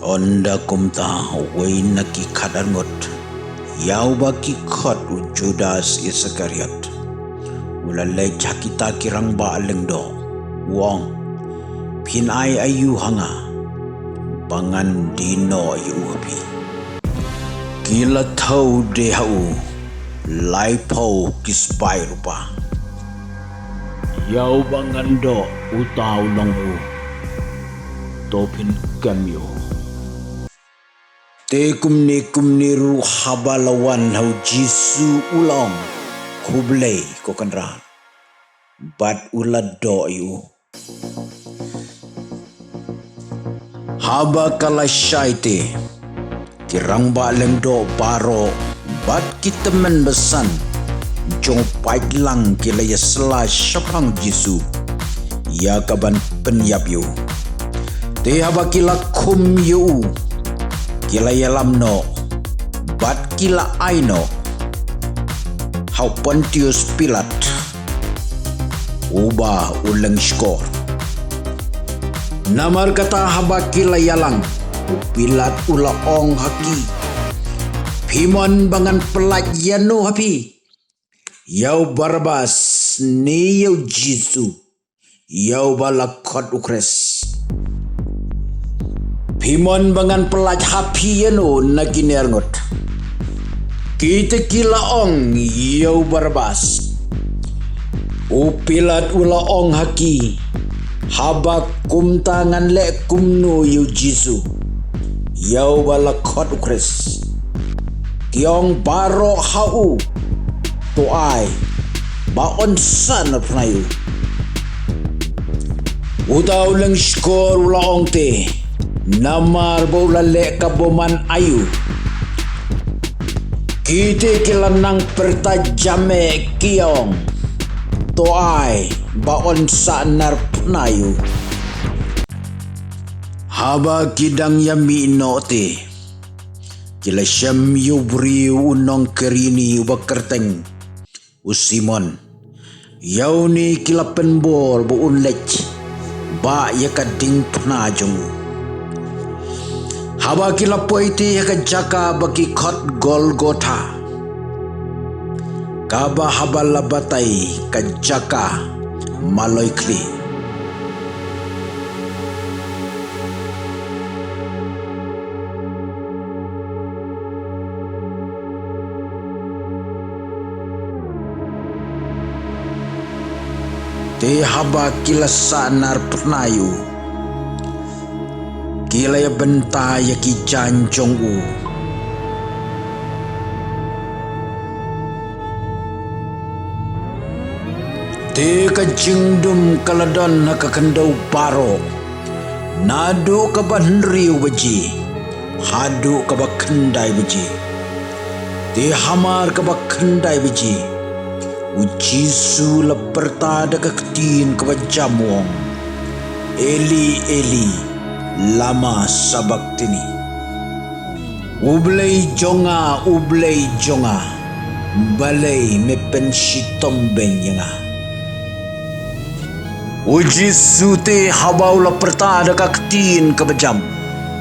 Onda kumta waina ki kadangot. Yauba ki khot u Judas Iskariot. Ulalay chakita kirang ba alengdo. Wong. Pinay ayu hanga. Bangan dino ayu hapi. Kila tau dehau. Laipau kispai rupa. Yau bangan do utau nongu. Topin kamyo. Te kumni ru habalawan hau jisu ulang. Kublay ko kanra. Bat ulad do ayu. Haba kala syaite. Kirang baleng do baro. Bat kita menbesan. Jong pait lang kilaya sela syapang jisu. Ya kaban penyap yu. Te haba kila kum yu. Kilaya lamno. Bat kila aino. Hau Pontius Pilat. Ubah ulang skor. Namar kata haba kilaya lang. Pilat ula ong haki. Pimon bangan pelat yano hapi. Yau Barabas ni yau Jisu. Yau balakot ukres. Pimon bangan pelat hapi yano naginerngot. Kita kila ong yau Barabas. Upilat ula ong haki. Haba kum tangan le kumno yau Jisu. Yau balakot ukres. Kiong baro hau. Tuai baon sana penayu. Utau leng skor ulaong te. Namar bola le kaboman ayu. Kita kilanang pertajame kiong. Tuai baon sana penayu. Haba kidang yami ino te. Kila syam yubri unong kerini ubakerteng. Usimon. Yau ni kila penbol bu unlech. Ba ya kading penajong. Haba kila poiti ya jaka bagi kot Golgotha. Kaba haba labatai jaka maloikli. Te haba kila sanar pernayu. Kila ya benta ya ki janjong u. Te ka jingdum kaladon na kakandau baro. Nadu ka banriu baji. Hadu ka bakandai baji. Te hamar ka bakandai baji. Ujisu leperta dekatin kebajamuang. Eli Eli lama sabaktini. Ublay jonga balay mepensitom benyanga. Ujisu te habau leperta dekatin kebajam.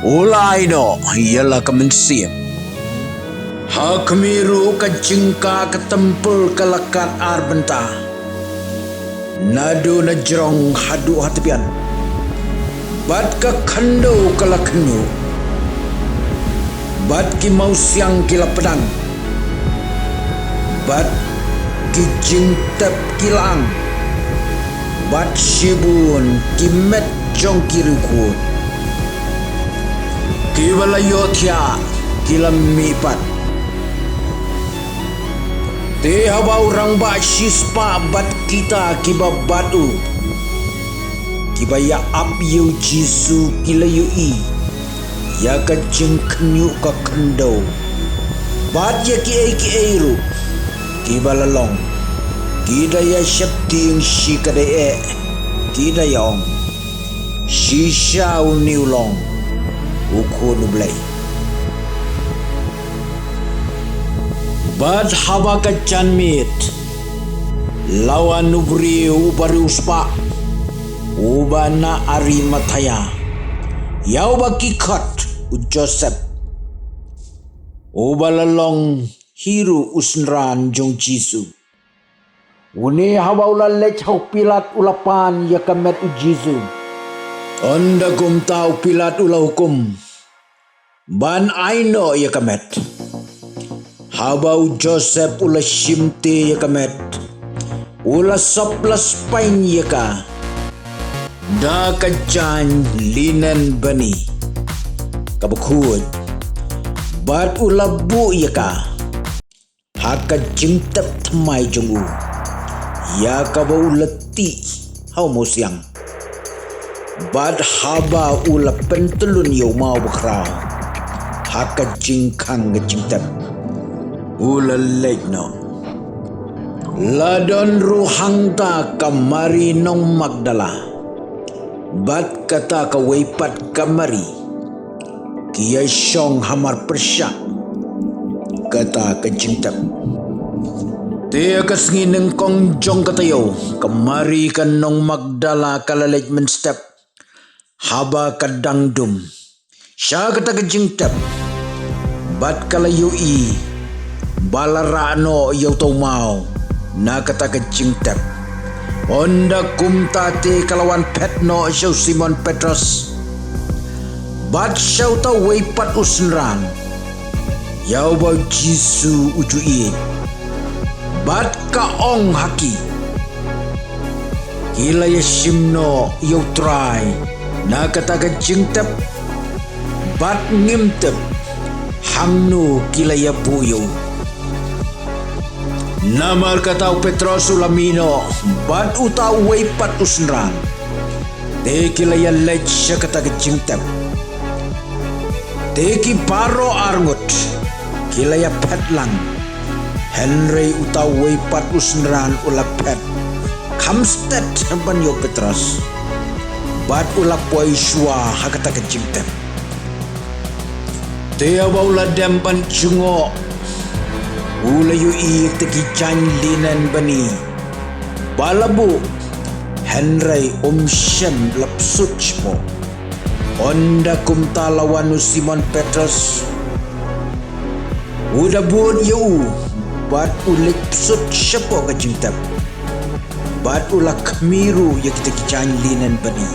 Ulai no ialah kemensiam. Hakmiru ka jingka ketempel kelekat arbenta. Nadu najrong hadu hatipian. Bat ka kando kelakenu. Bat ki mau siang kila pedang. Bat ki jingtep kilang. Bat shibun ki met jong kirukut. Ki balayotia kila mipat. Te haba orang ba shispa bat kita kiba batu. Kiba ya ap yu Jisu kila yu i. Ya ka jengkenyu ka kendo. Bat ya ki eiru. Kiba lalong. Kida ya syapting shi kade e. Kida yong. Shisha uniulong. Uko nublay. Bad haba kacan mit. Lawan nubri ubari uspa. Ubana ari mataya. Yau baki kot. u Joseph. O balalong hiru usnran jong Jisu. Uni hawa lech hau Pilat ulapan ya kamet u Jisu. Onda kum tau Pilat ula hukum. Ban aino ya kamet. Habau Joseph ula shimte ya kamet. Ula soplas pain ya ka. Da kajan linen bani. Kabukut. Bat ula bu ya ka. Haka jingtap thamai jongu. Ya kabau leti hau musiang. Bad haba ula pentelun yau mau bekrau. Haka jingkang ngejingtap. Ula lek no. Ladon ruhangta kamari nong Magdala. Bad kata kawaipat kamari. Kia syong hamar persyak. Kata kejingtap. Tia kasngineng kong jong katayo. Kamari kan nong Magdala kalalej menstep. Haba kadang dum. Sya kata kejingtap. Bat kalayui. Balarano yaw tau mau. Na kata kejingtap. Onda kumtate kalawan petno syaw Simon Petrus. Bat syaw tau weipat usnran. Yaw bau Jisu ujuin. Bat kaong haki. Kila yasimno yaw try. Na kata kejingtap. Bat ngimtep. Hangnu kila ya buyo. Namar katau Petros ulamino. Bat utau weipat usnran. Te kila ya lech siya kata kejingtap. Te ki paro arngut. Kila ya petlang. Henry utau weipat usnran ula pet. Kamstet banyo Petros. Bat ula poi shua hakata kejingtap. Tia baula dempan cungo. Ula yui teki jan linen bani. Balabu. Henry Shem lapsuch mo. Onda kumta lawanu Simon Petrus. Uda buon yu. Bat ulik psut siapa kejingtap. Bat ula kamiru ya kita jan linen bani.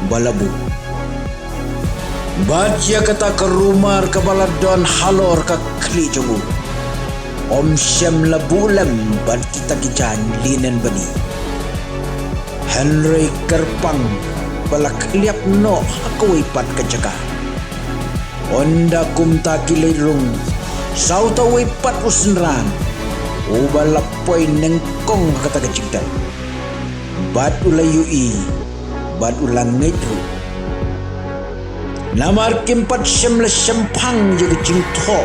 Balabu. Bat ya kata ke rumah ke baladon halor ke kli jongu. Shem labulam bat kita kijan linen bani. Henry kerpang balak liap no hakawai pat kejaka. Onda kumta kilirung. Sauta wipat usnran. Ubalapoi nengkong kata kejingtan. Bat ulayui. Bat ulang ngedru. Namar kimpat semla sempang jadi jingto.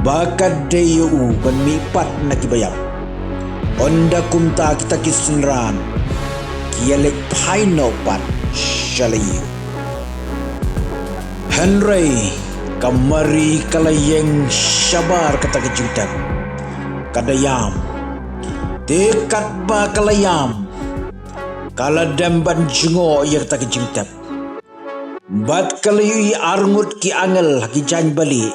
Bakat deyu ban mipat nakibayap. Onda kumta kita kisunran. Kialek paino pat shalayu. Henry kamari kalayeng syabar kata kejutan. Kadayam. Dekat ba kalayam. Kaladam ban jungo ia kata kejutan. Bat kalayui arngut ki angel ki jan bali.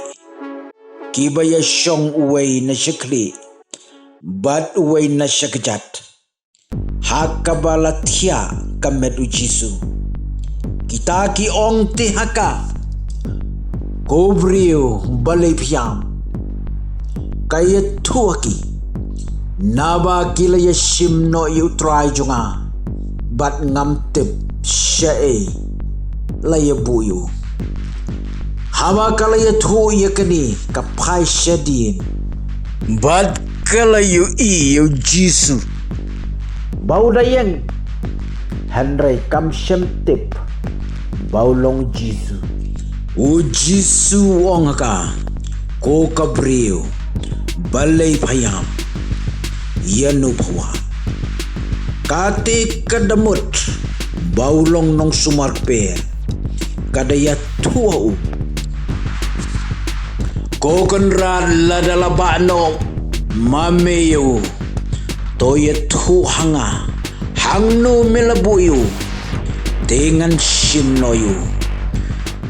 Ki baya syong uway na syakli. Bat uway na syakjat. Hakabalatya kamet u Jisu. Kita ki ong tihaka. Kobriyo balay piyam. Kaya tuwaki. Naba kila yasim no yutray junga. Bat ngamtip siya layabuyo. Hama kalaya tu yakani kapay siya din. Bat kalayo iyo Jisu. Bau dayang Henry kamsyam tip. Baulong Jisu. O Jisu wong ka. Ko kabriyo. Balay payam. Yanu pawa. Kati kadamut. Baulong nong sumarpe. Kadaya tuwa u. Ko kenran ladalabano. Mameyo. Toye tu hanga. Hangno melabuyo. dengan shinoyu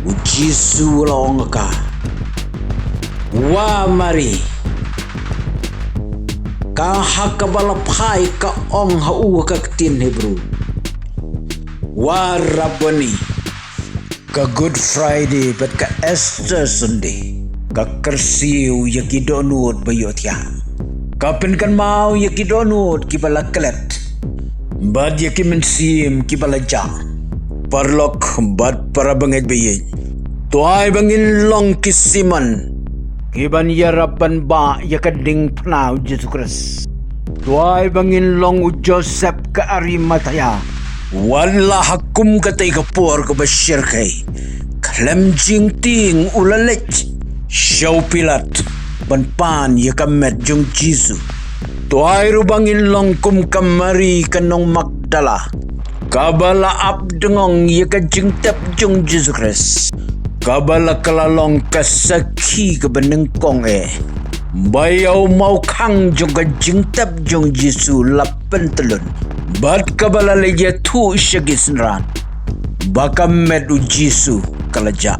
ujisu longka wa mari ka hakabalapai ka ong hau ka tin Hebrew wa rabani ka Good Friday bat ka Easter Sunday ka kersiu yakidonut bayotya kapen kan mau yakidonut kibalaklet bad yakimensim kibalaja parlok bad para banget bayin tuai bangin long kisiman kiban yarapan ba yakading pnau Jesus Christ tuai bangin long Joseph ka Arimataya wala hakum katay kapor ka Bashir kay kalam jing ting ulalech Siyaw Pilat banpan yakamet jung Jisu tuay rubangin long kum kamari kanong Magdala kabala abdengong yakajing tep jung Jesus Christ kabala kalalong kasaki kabanengkong bayaw mau kang jung kajing tep jung Jisu lapen telun bat kabala leja tu syagisnran baka med u Jisu kalaja